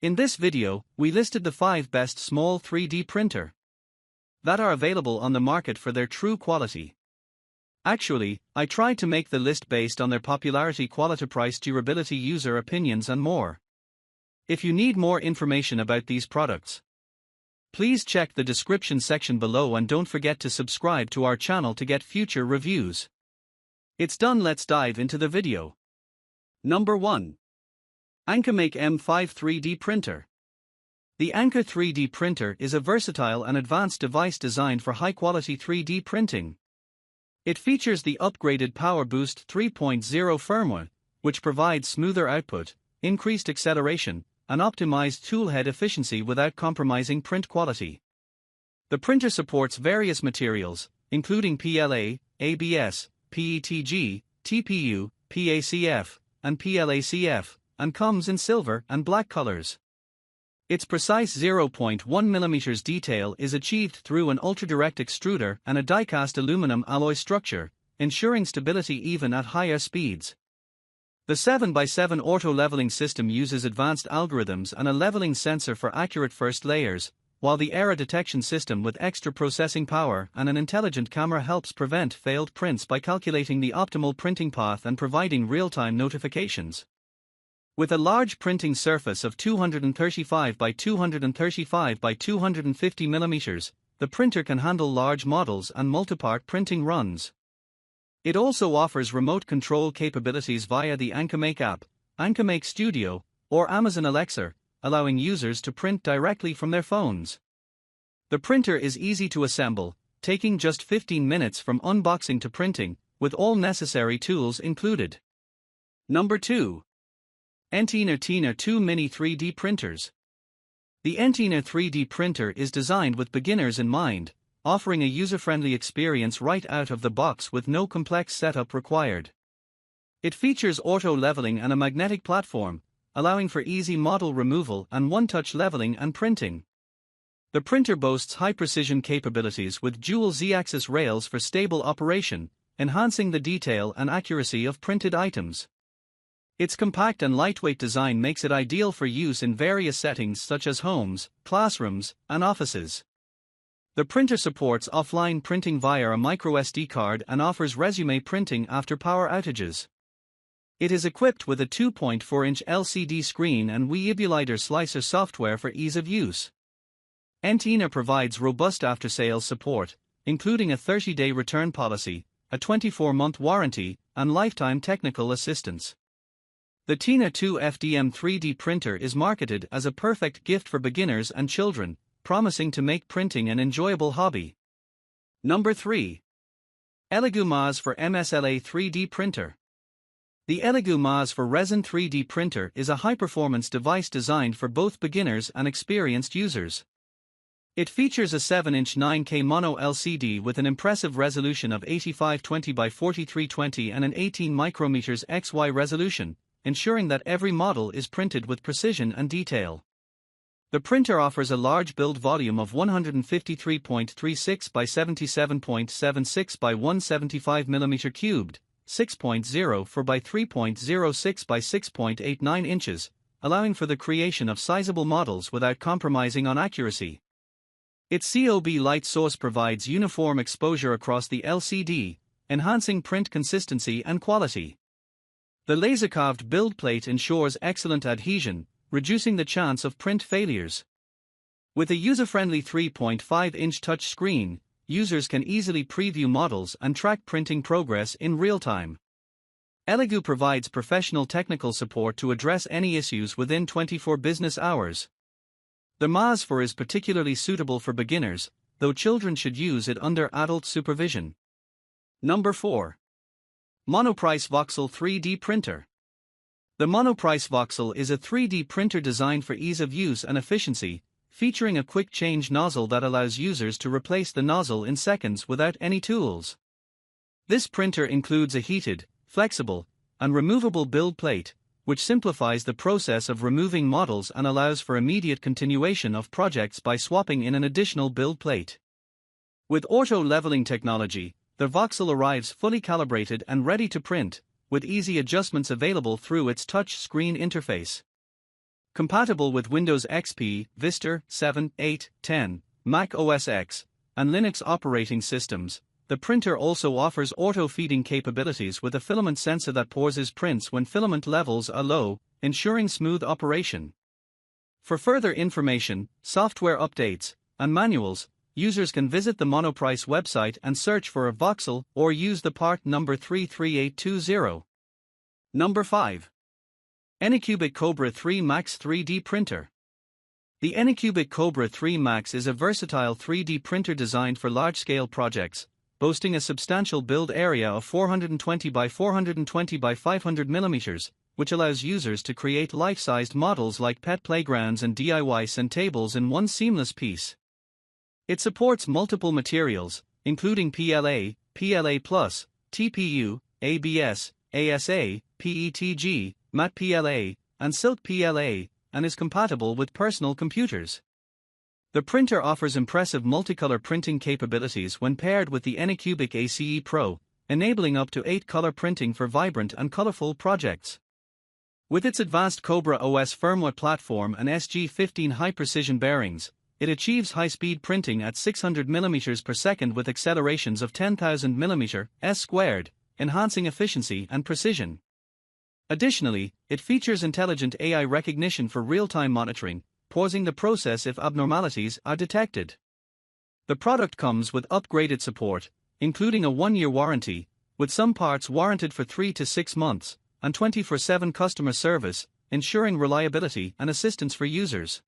In this video, we listed the 5 best small 3D printer that are available on the market for their true quality. Actually, I tried to make the list based on their popularity, quality, price, durability, user opinions and more. If you need more information about these products, please check the description section below and don't forget to subscribe to our channel to get future reviews. It's done, let's dive into the video. Number 1. AnkerMake M5 3D Printer. The Anker 3D printer is a versatile and advanced device designed for high-quality 3D printing. It features the upgraded Power Boost 3.0 firmware, which provides smoother output, increased acceleration, and optimized toolhead efficiency without compromising print quality. The printer supports various materials, including PLA, ABS, PETG, TPU, PACF, and PLACF, and comes in silver and black colors. Its precise 0.1 mm detail is achieved through an ultra-direct extruder and a die-cast aluminum alloy structure, ensuring stability even at higher speeds. The 7x7 auto-leveling system uses advanced algorithms and a leveling sensor for accurate first layers, while the error detection system with extra processing power and an intelligent camera helps prevent failed prints by calculating the optimal printing path and providing real-time notifications. With a large printing surface of 235 by 235 by 250 mm, the printer can handle large models and multipart printing runs. It also offers remote control capabilities via the AnkerMake app, AnkerMake Studio, or Amazon Alexa, allowing users to print directly from their phones. The printer is easy to assemble, taking just 15 minutes from unboxing to printing, with all necessary tools included. Number 2. Entina 2 Mini 3D Printers. The Entina 3D printer is designed with beginners in mind, offering a user-friendly experience right out of the box with no complex setup required. It features auto-leveling and a magnetic platform, allowing for easy model removal and one-touch leveling and printing. The printer boasts high-precision capabilities with dual Z-axis rails for stable operation, enhancing the detail and accuracy of printed items. Its compact and lightweight design makes it ideal for use in various settings such as homes, classrooms, and offices. The printer supports offline printing via a microSD card and offers resume printing after power outages. It is equipped with a 2.4-inch LCD screen and ELEGOO slicer software for ease of use. Entina provides robust after-sales support, including a 30-day return policy, a 24-month warranty, and lifetime technical assistance. The Entina 2 FDM 3D printer is marketed as a perfect gift for beginners and children, promising to make printing an enjoyable hobby. Number 3. ELEGOO MAS for MSLA 3D Printer. The ELEGOO MAS for Resin 3D printer is a high-performance device designed for both beginners and experienced users. It features a 7-inch 9K mono LCD with an impressive resolution of 8520 by 4320 and an 18 micrometers XY resolution, ensuring that every model is printed with precision and detail. The printer offers a large build volume of 153.36 by 77.76 by 175 mm cubed, 6.04 by 3.06 by 6.89 inches, allowing for the creation of sizable models without compromising on accuracy. Its COB light source provides uniform exposure across the LCD, enhancing print consistency and quality. The laser-carved build plate ensures excellent adhesion, reducing the chance of print failures. With a user-friendly 3.5-inch touch screen, users can easily preview models and track printing progress in real time. ELEGOO provides professional technical support to address any issues within 24 business hours. The MAS 4 is particularly suitable for beginners, though children should use it under adult supervision. Number 4. Monoprice Voxel 3D Printer. The Monoprice Voxel is a 3D printer designed for ease of use and efficiency, featuring a quick change nozzle that allows users to replace the nozzle in seconds without any tools. This printer includes a heated, flexible, and removable build plate, which simplifies the process of removing models and allows for immediate continuation of projects by swapping in an additional build plate. With auto-leveling technology, the Voxel arrives fully calibrated and ready to print, with easy adjustments available through its touch screen interface. Compatible with Windows XP, Vista, 7, 8, 10, Mac OS X, and Linux operating systems. The printer also offers auto-feeding capabilities with a filament sensor that pauses prints when filament levels are low, ensuring smooth operation. For further information, software updates, and manuals, users can visit the Monoprice website and search for a Voxel or use the part number 33820. Number 5. Anycubic Kobra 3 Max 3D Printer. The Anycubic Kobra 3 Max is a versatile 3D printer designed for large-scale projects, boasting a substantial build area of 420 by 420 by 500 mm, which allows users to create life-sized models like pet playgrounds and DIY sun tables in one seamless piece. It supports multiple materials, including PLA, PLA+, TPU, ABS, ASA, PETG, matte PLA, and silk PLA, and is compatible with personal computers. The printer offers impressive multicolor printing capabilities when paired with the Anycubic ACE Pro, enabling up to 8-color printing for vibrant and colorful projects. With its advanced Kobra OS firmware platform and SG15 high-precision bearings, it achieves high-speed printing at 600 mm per second with accelerations of 10,000 mm², enhancing efficiency and precision. Additionally, it features intelligent AI recognition for real-time monitoring, pausing the process if abnormalities are detected. The product comes with upgraded support, including a 1-year warranty, with some parts warranted for 3 to 6 months, and 24/7 customer service, ensuring reliability and assistance for users.